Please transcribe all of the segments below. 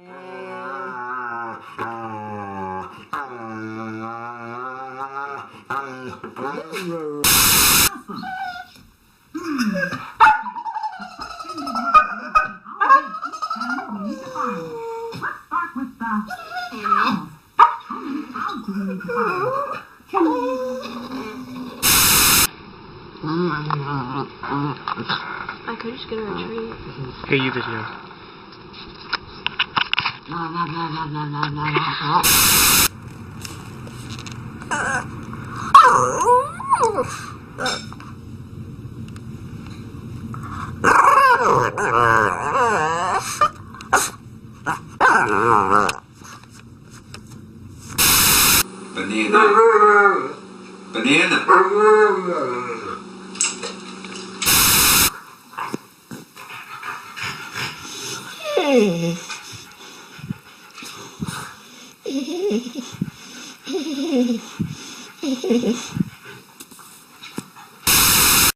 I could just get a retreat. Hey, you video. Banana. Banana.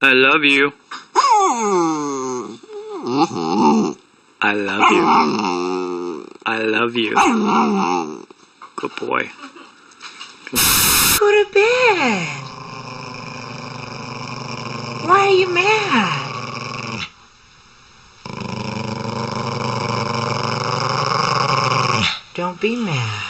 I love you. I love you. I love you. Good boy. Go to bed. Why are you mad? Don't be mad.